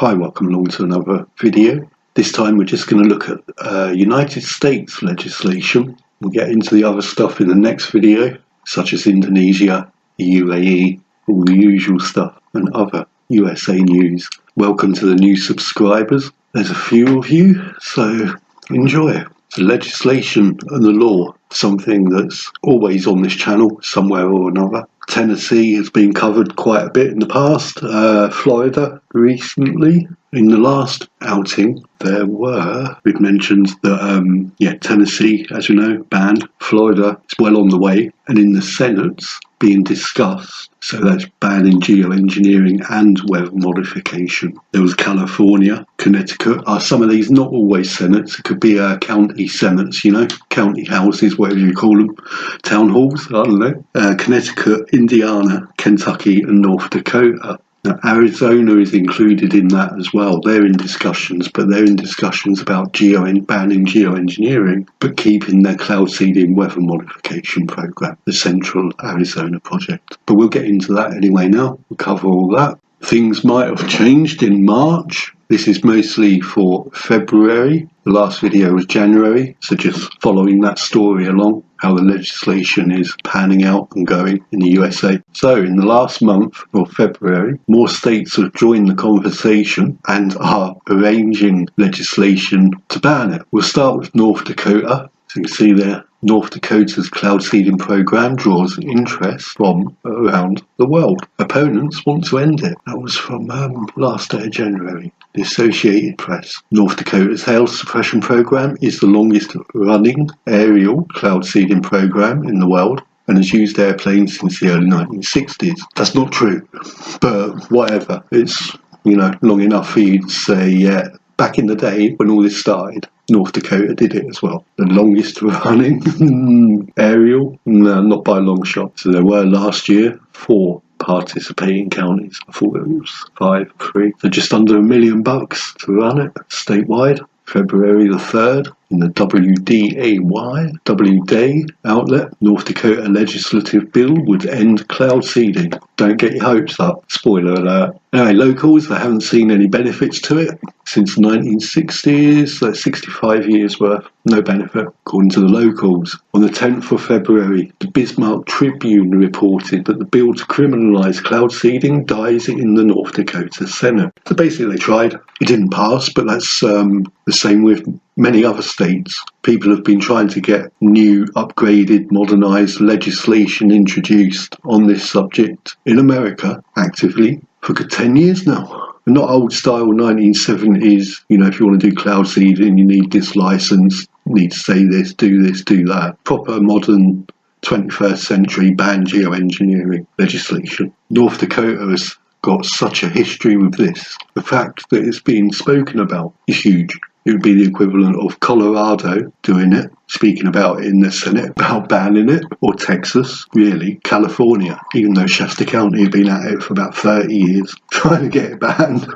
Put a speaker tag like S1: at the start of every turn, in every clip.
S1: Hi, welcome along to another video. This time we're just going to look at United States legislation. We'll get into the other stuff in the next video, such as Indonesia, the UAE, all the usual stuff, and other USA news. Welcome to the new subscribers. There's a few of you, so enjoy. So legislation and the law, something that's always on this channel, somewhere or another. Tennessee has been covered quite a bit in the past. Florida recently. In the last outing, we've mentioned that, Tennessee, as you know, banned. Florida is well on the way. And in the Senate's being discussed. So that's banning Geo-Engineering and weather modification. There was California, Connecticut. Some of these not always senates. It could be county senates, county houses, whatever you call them, town halls, I don't know. Connecticut, Indiana, Kentucky and North Dakota. Now, Arizona is included in that as well. They're in discussions, but they're in discussions about banning geoengineering, but keeping their cloud seeding weather modification program, the Central Arizona project. But we'll get into that anyway now. We'll cover all that. Things might have changed in March. This is mostly for February. The last video was January, so just following that story along, how the legislation is panning out and going in the USA. So in the last month of February, more states have joined the conversation and are arranging legislation to ban it. We'll start with North Dakota. So you can see there, North Dakota's cloud seeding program draws interest from around the world. Opponents want to end it. That was from last day of January. The Associated Press. North Dakota's hail suppression program is the longest running aerial cloud seeding program in the world and has used airplanes since the early 1960s. That's not true, but whatever. It's, long enough for you to say, yeah, back in the day when all this started, North Dakota did it as well. The longest running aerial, no, not by a long shot. So there were last year 4 participating counties. I thought it was 3. So just under $1 million to run it statewide. February the 3rd, in the W.D outlet, North Dakota legislative bill would end cloud seeding. Don't get your hopes up. Spoiler alert. Anyway, locals, they haven't seen any benefits to it since the 1960s. That's 65 years worth. No benefit, according to the locals. On the 10th of February, the Bismarck Tribune reported that the bill to criminalise cloud seeding dies in the North Dakota Senate. So basically they tried. It didn't pass, but that's the same with many other states. People have been trying to get new, upgraded, modernised legislation introduced on this subject in America actively for 10 years now. Not old style 1970s, if you want to do cloud seeding, you need this license, you need to say this, do that. Proper modern 21st century ban geoengineering legislation. North Dakota has got such a history with this. The fact that it's being spoken about is huge. It would be the equivalent of Colorado doing it, speaking about it in the Senate, about banning it, or Texas, really, California, even though Shasta County have been at it for about 30 years, trying to get it banned,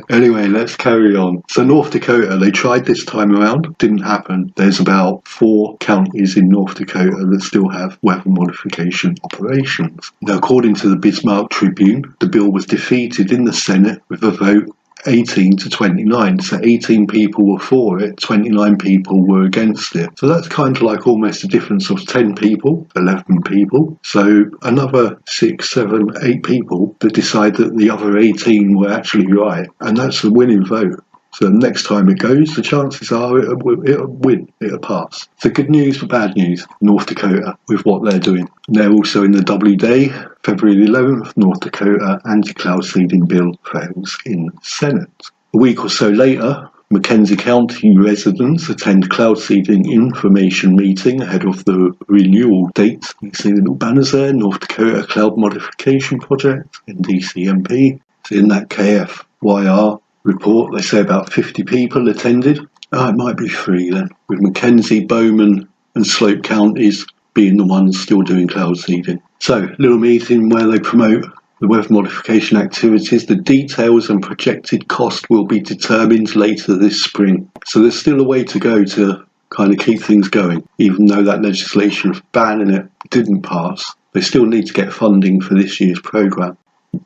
S1: Anyway, let's carry on. So North Dakota, they tried this time around, didn't happen. There's about 4 counties in North Dakota that still have weather modification operations. Now, according to the Bismarck Tribune, the bill was defeated in the Senate with a vote 18 to 29, so 18 people were for it, 29 people were against it. So that's kind of like almost a difference of 10 people, 11 people. So another 6, 7, 8 people that decide that the other 18 were actually right, and that's the winning vote. So the next time it goes, the chances are it'll win, it'll pass. So good news for bad news, North Dakota, with what they're doing. They're also in the W-Day, February the 11th, North Dakota anti-cloud seeding bill fails in Senate. A week or so later, McKenzie County residents attend cloud seeding information meeting ahead of the renewal date. You can see the little banners there, North Dakota Cloud Modification Project, NDCMP. So in that KFYR report, they say about 50 people attended. It might be 3 then, with McKenzie, Bowman and Slope counties being the ones still doing cloud seeding. So, little meeting where they promote the weather modification activities. The details and projected cost will be determined later this spring. So there's still a way to go to kind of keep things going. Even though that legislation of banning it didn't pass, they still need to get funding for this year's programme.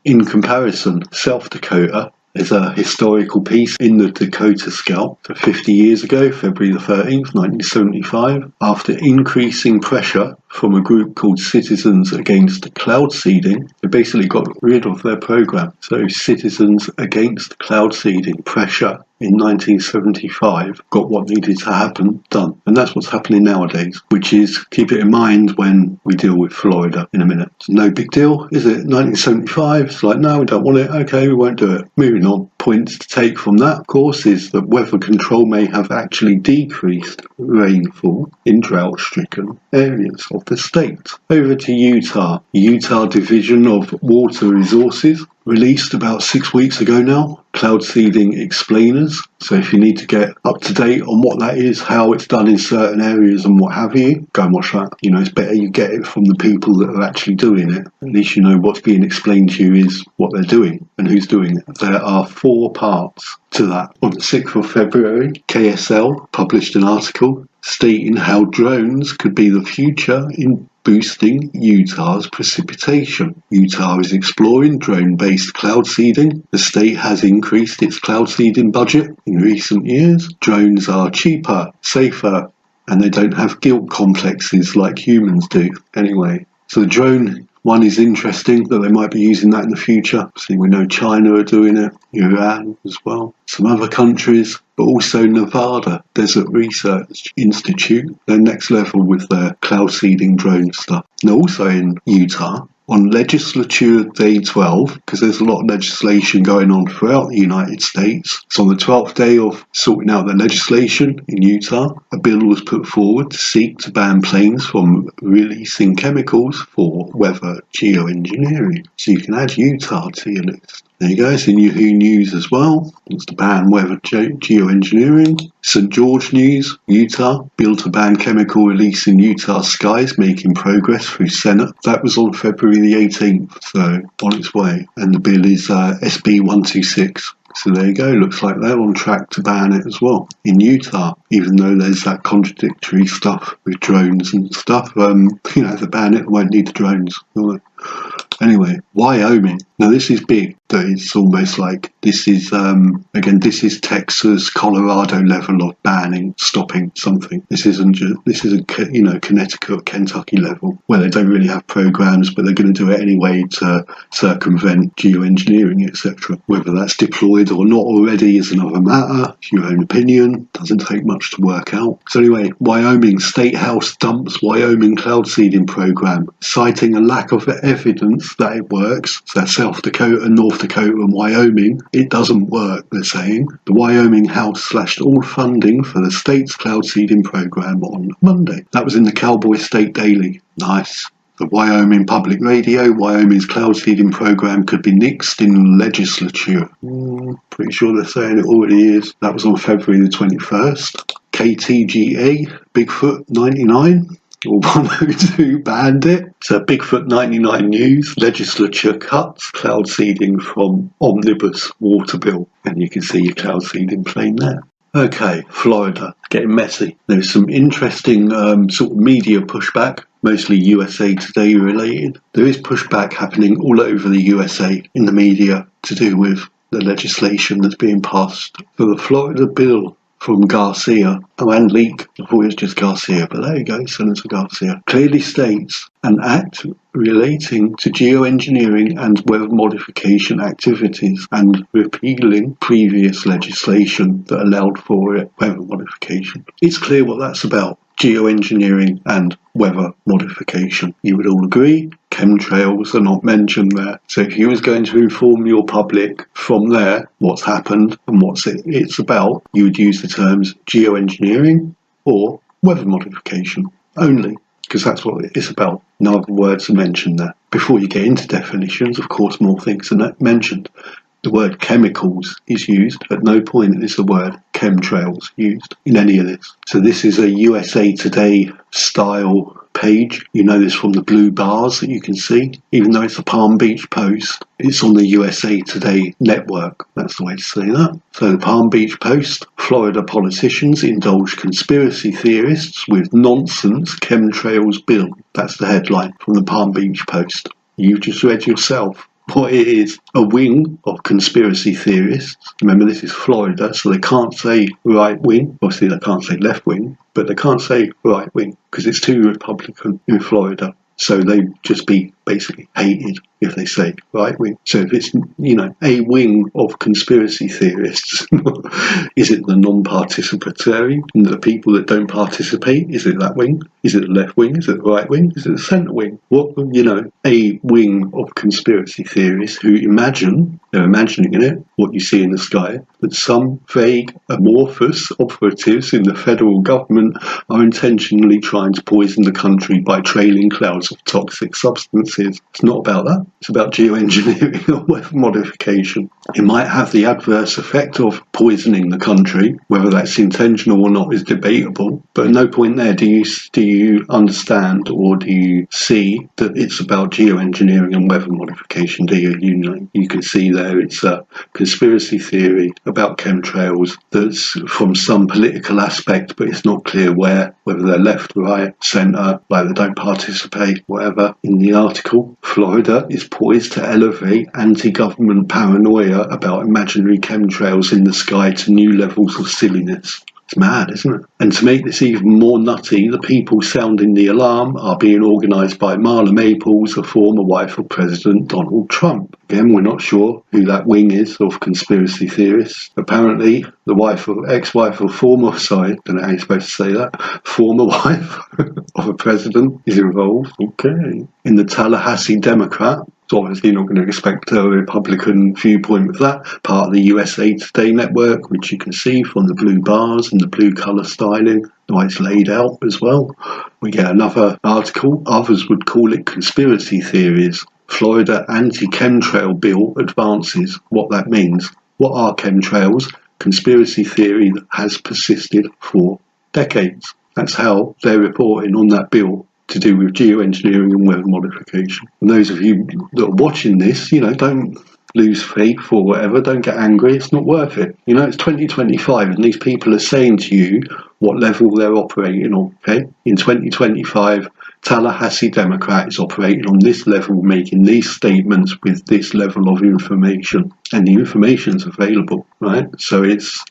S1: In comparison, South Dakota There's a historical piece in the Dakota Scout. So 50 years ago, February the 13th, 1975, after increasing pressure from a group called Citizens Against Cloud Seeding, they basically got rid of their program. So Citizens Against Cloud Seeding, pressure in 1975, got what needed to happen done. And that's what's happening nowadays, which is, keep it in mind when we deal with Florida in a minute. It's no big deal, is it? 1975, it's like, no, we don't want it. Okay, we won't do it. Moving on. Points to take from that, of course, is that weather control may have actually decreased rainfall in drought-stricken areas of the state. Over to Utah. Utah Division of Water Resources released about 6 weeks ago now, cloud seeding explainers. So if you need to get up to date on what that is, how it's done in certain areas and what have you, go and watch that. You know, it's better you get it from the people that are actually doing it. At least you know what's being explained to you is what they're doing and who's doing it. There are 4 parts to that. On the 6th of February, KSL published an article stating how drones could be the future in boosting Utah's precipitation. Utah is exploring drone-based cloud seeding. The state has increased its cloud seeding budget in recent years. Drones are cheaper, safer, and they don't have guilt complexes like humans do. Anyway, so the drone one is interesting that they might be using that in the future. See, we know China are doing it, Iran as well, some other countries, but also Nevada Desert Research Institute. They're next level with their cloud seeding drone stuff. And also in Utah, on Legislature Day 12, because there's a lot of legislation going on throughout the United States. So on the 12th day of sorting out the legislation in Utah, a bill was put forward to seek to ban planes from releasing chemicals for weather geoengineering. So you can add Utah to your list. There you go, it's in Yahoo News as well. It's to ban weather geoengineering. St. George News, Utah, bill to ban chemical release in Utah skies, making progress through Senate. That was on February the 18th, so on its way. And the bill is SB 126. So there you go, looks like they're on track to ban it as well in Utah, even though there's that contradictory stuff with drones and stuff. If they ban it, they won't need the drones, will they? Anyway, Wyoming. Now this is big. It's almost like this is this is Texas, Colorado level of banning, stopping something. This isn't just, this is Connecticut, Kentucky level where they don't really have programs, but they're going to do it anyway to circumvent geoengineering, etc. Whether that's deployed or not already is another matter. It's your own opinion. Doesn't take much to work out. So anyway, Wyoming State House dumps Wyoming cloud seeding program, citing a lack of evidence that it works. So that's South Dakota, North Dakota and Wyoming. It doesn't work, they're saying. The Wyoming House slashed all funding for the state's cloud seeding program on Monday. That was in the Cowboy State Daily. Nice. The Wyoming Public Radio, Wyoming's cloud seeding program could be nixed in legislature. Pretty sure they're saying it already is. That was on February the 21st. KTGA, Bigfoot 99. Or 102 banned it. So Bigfoot 99 News, legislature cuts cloud seeding from omnibus water bill. And you can see your cloud seeding plane there. Okay, Florida, getting messy. There's some interesting sort of media pushback, mostly USA Today related. There is pushback happening all over the USA in the media to do with the legislation that's being passed for the Florida bill from Garcia, and Leak. I thought it was just Garcia, but there you go, Senator Garcia. Clearly states an act relating to geoengineering and weather modification activities and repealing previous legislation that allowed for it, weather modification. It's clear what that's about. Geoengineering and weather modification. You would all agree, chemtrails are not mentioned there. So if you was going to inform your public from there what's happened and what it's about, you would use the terms geoengineering or weather modification only, because that's what it's about. No other words are mentioned there. Before you get into definitions, of course, more things are mentioned. The word chemicals is used. At no point is the word chemtrails used in any of this. So this is a USA Today style page. You know this from the blue bars that you can see. Even though it's a Palm Beach Post, it's on the USA Today network. That's the way to say that. So the Palm Beach Post, Florida politicians indulge conspiracy theorists with nonsense chemtrails bill. That's the headline from the Palm Beach Post. You've just read yourself what it is, a wing of conspiracy theorists. Remember, this is Florida, so they can't say right wing. Obviously, they can't say left wing, but they can't say right wing because it's too Republican in Florida. So they just be basically hated if they say right wing. So if it's, a wing of conspiracy theorists, is it the non-participatory, the people that don't participate? Is it that wing? Is it the left wing? Is it the right wing? Is it the centre wing? What, a wing of conspiracy theorists who they're imagining in it, what you see in the sky, that some vague, amorphous operatives in the federal government are intentionally trying to poison the country by trailing clouds of toxic substances. It's not about that. It's about geoengineering or weather modification. It might have the adverse effect of poisoning the country. Whether that's intentional or not is debatable. But at no point there do you understand or do you see that it's about geoengineering and weather modification, do you? You can see there it's a conspiracy theory about chemtrails that's from some political aspect, but it's not clear whether they're left, right, centre, like they don't participate, whatever. In the article, Florida is poised to elevate anti-government paranoia about imaginary chemtrails in the sky to new levels of silliness. It's mad, isn't it? And to make this even more nutty, the people sounding the alarm are being organised by Marla Maples, a former wife of President Donald Trump. Again, we're not sure who that wing is of conspiracy theorists. Apparently, the ex-wife of former wife of a president is involved. Okay. In the Tallahassee Democrat, obviously not going to expect a Republican viewpoint with that. Part of the USA Today network, which you can see from the blue bars and the blue colour styling, the way it's laid out as well. We get another article. Others would call it conspiracy theories. Florida anti-chemtrail bill advances. What that means. What are chemtrails? Conspiracy theory that has persisted for decades. That's how they're reporting on that bill to do with geoengineering and weather modification. And those of you that are watching this, don't lose faith or whatever, don't get angry, it's not worth it. It's 2025 and these people are saying to you what level they're operating on, okay? In 2025, Tallahassee Democrat is operating on this level, making these statements with this level of information. And the information's available, right? So it's,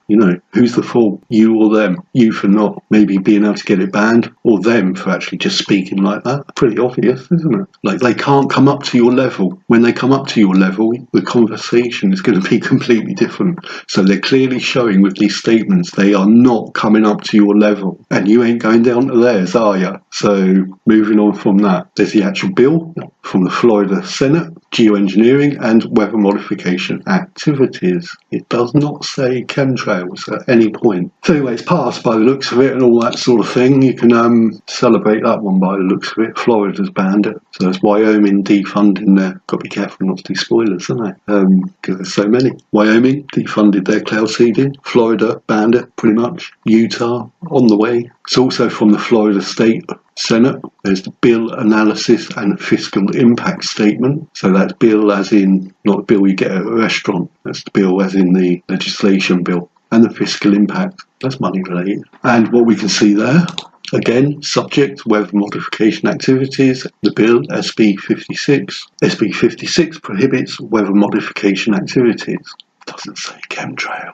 S1: who's the fool? You or them? You for not maybe being able to get it banned, or them for actually just speaking like that? Pretty obvious, isn't it? Like, they can't come up to your level. When they come up to your level, the conversation is going to be completely different. So they're clearly showing with these statements they are not coming up to your level. And you ain't going down to theirs, are you? So moving on from that, there's the actual bill from the Florida Senate, geoengineering and weather modification activities. It does not say chemtrails at any point. So anyway, it's passed by the looks of it and all that sort of thing. You can celebrate that one by the looks of it. Florida's banned it. So there's Wyoming defunding there. Got to be careful not to do spoilers, haven't they? Because there's so many. Wyoming defunded their cloud seeding. Florida banned it, pretty much. Utah on the way. It's also from the Florida State Senate. There's the bill analysis and fiscal impact statement. So that's bill as in, not the bill you get at a restaurant. That's the bill as in the legislation bill. And the fiscal impact, that's money related. And what we can see there, again, subject weather modification activities. The bill, SB 56. SB 56 prohibits weather modification activities. Doesn't say chemtrail.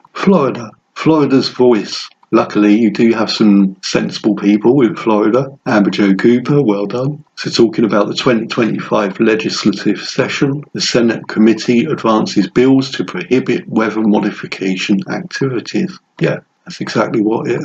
S1: Florida's voice. Luckily, you do have some sensible people in Florida. Amber Jo Cooper, well done. So talking about the 2025 legislative session, the Senate committee advances bills to prohibit weather modification activities. Yeah, that's exactly what it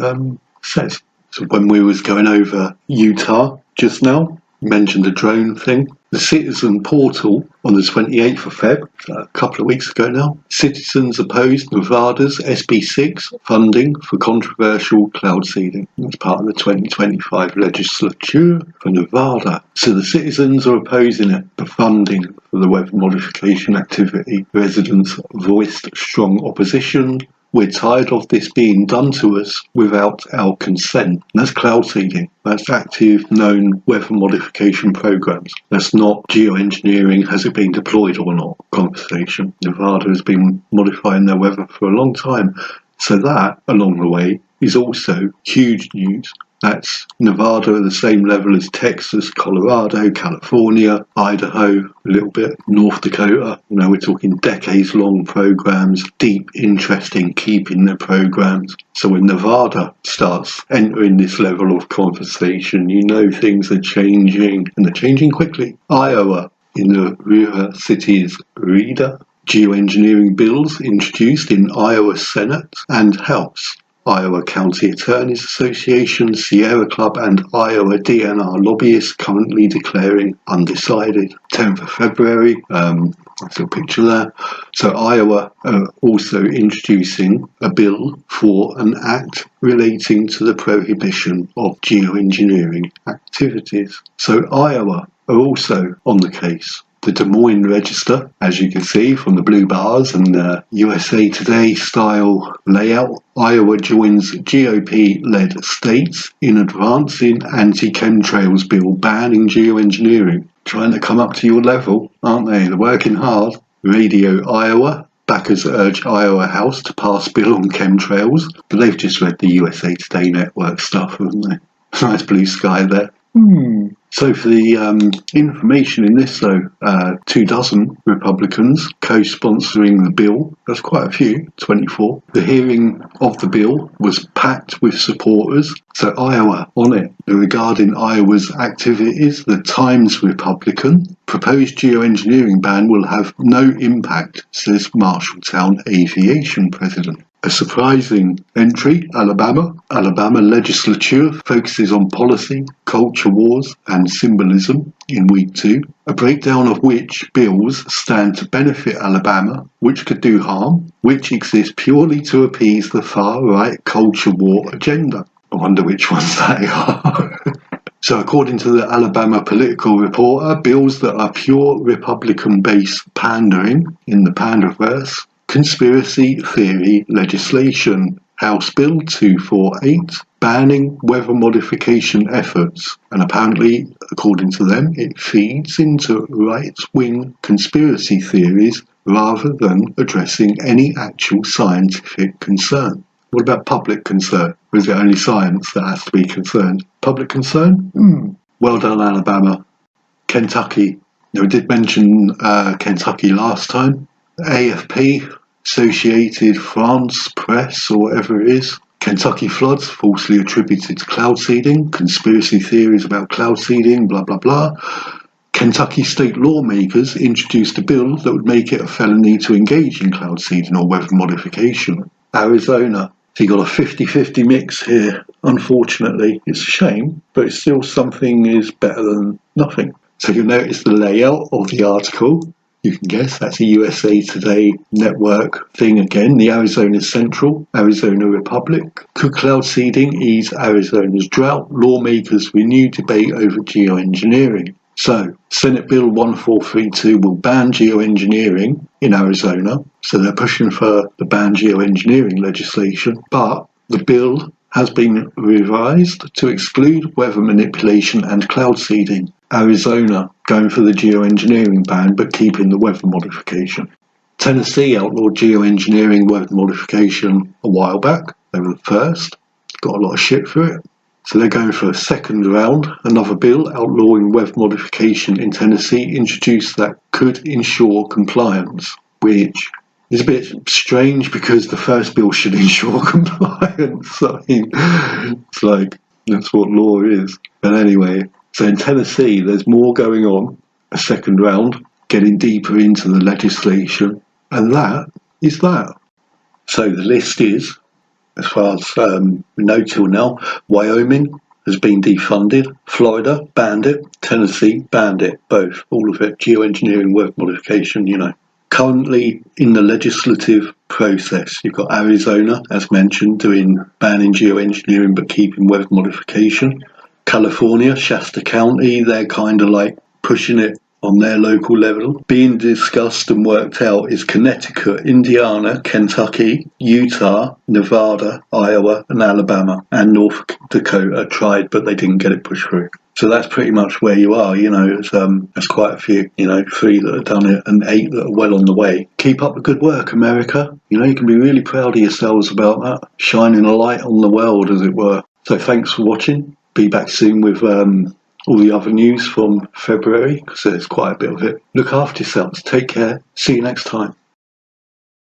S1: says. So when we was going over Utah just now, mentioned the drone thing. The Citizen portal on the 28th of Feb, a couple of weeks ago now, citizens opposed Nevada's SB6 funding for controversial cloud seeding. That's part of the 2025 legislature for Nevada. So the citizens are opposing it, the funding for the weather modification activity. Residents voiced strong opposition. We're tired of this being done to us without our consent. And that's cloud seeding. That's active, known weather modification programs. That's not geoengineering, has it been deployed or not conversation. Nevada has been modifying their weather for a long time. So that, along the way, is also huge news. That's Nevada at the same level as Texas, Colorado, California, Idaho, a little bit, North Dakota. We're talking decades-long programs, deep interest in keeping the programs. So when Nevada starts entering this level of conversation, things are changing, and they're changing quickly. Iowa, in the river cities Reader, Geo-Engineering bills introduced in Iowa Senate and House. Iowa County Attorneys Association, Sierra Club and Iowa DNR lobbyists currently declaring undecided. 10th of February, that's a picture there. So Iowa are also introducing a bill for an act relating to the prohibition of geoengineering activities. So Iowa are also on the case. The Des Moines Register, as you can see from the blue bars and the USA Today style layout, Iowa joins GOP-led states in advancing anti-chemtrails bill banning geoengineering. Trying to come up to your level, aren't they? They're working hard. Radio Iowa, backers urge Iowa House to pass bill on chemtrails. But they've just read the USA Today network stuff, haven't they? Nice blue sky there. So for the information in this, though, 24 Republicans co-sponsoring the bill. That's quite a few, 24. The hearing of the bill was packed with supporters. So Iowa on it. Regarding Iowa's activities, the Times Republican proposed geoengineering ban will have no impact, says Marshalltown Aviation president. A surprising entry, Alabama. Alabama legislature focuses on policy, culture wars and symbolism in week 2, a breakdown of which bills stand to benefit Alabama, which could do harm, which exist purely to appease the far-right culture war agenda. I wonder which ones they are. So according to the Alabama Political Reporter, bills that are pure Republican-based pandering in the panderverse, conspiracy theory legislation, House Bill 248, banning weather modification efforts, and apparently, according to them, it feeds into right-wing conspiracy theories rather than addressing any actual scientific concern. What about public concern? Or is it only science that has to be concerned? Public concern? Well done, Alabama. Kentucky. We did mention Kentucky last time. AFP, Associated France Press, or whatever it is. Kentucky floods falsely attributed to cloud seeding. Conspiracy theories about cloud seeding, blah, blah, blah. Kentucky state lawmakers introduced a bill that would make it a felony to engage in cloud seeding or weather modification. Arizona. So you've got a 50-50 mix here. Unfortunately, it's a shame, but it's still something is better than nothing. So you'll notice the layout of the article. You can guess that's a USA Today network thing again. The Arizona Central, Arizona Republic. Could cloud seeding ease Arizona's drought? Lawmakers renew debate over geoengineering. So, Senate Bill 1432 will ban geoengineering in Arizona. So they're pushing for the ban geoengineering legislation. But the bill has been revised to exclude weather manipulation and cloud seeding. Arizona going for the geoengineering ban but keeping the weather modification. Tennessee outlawed geoengineering weather modification a while back. They were the first. Got a lot of shit for it. So they're going for a second round. Another bill outlawing weather modification in Tennessee introduced that could ensure compliance, which is a bit strange because the first bill should ensure compliance. I mean, it's like, that's what law is. But anyway, so in Tennessee, there's more going on, a second round, getting deeper into the legislation, and that is that. So the list is, as far as we know till now, Wyoming has been defunded, Florida banned it, Tennessee banned it, both, all of it, geoengineering, weather modification, Currently in the legislative process, you've got Arizona, as mentioned, banning geoengineering but keeping weather modification. California, Shasta County, they're kind of like pushing it on their local level. Being discussed and worked out is Connecticut, Indiana, Kentucky, Utah, Nevada, Iowa and Alabama, and North Dakota tried but they didn't get it pushed through. So that's pretty much where you are, there's quite a few, 3 that have done it and 8 that are well on the way. Keep up the good work, America. You can be really proud of yourselves about that, shining a light on the world, as it were. So thanks for watching. Be back soon with all the other news from February, because there's quite a bit of it. Look after yourselves. Take care. See you next time.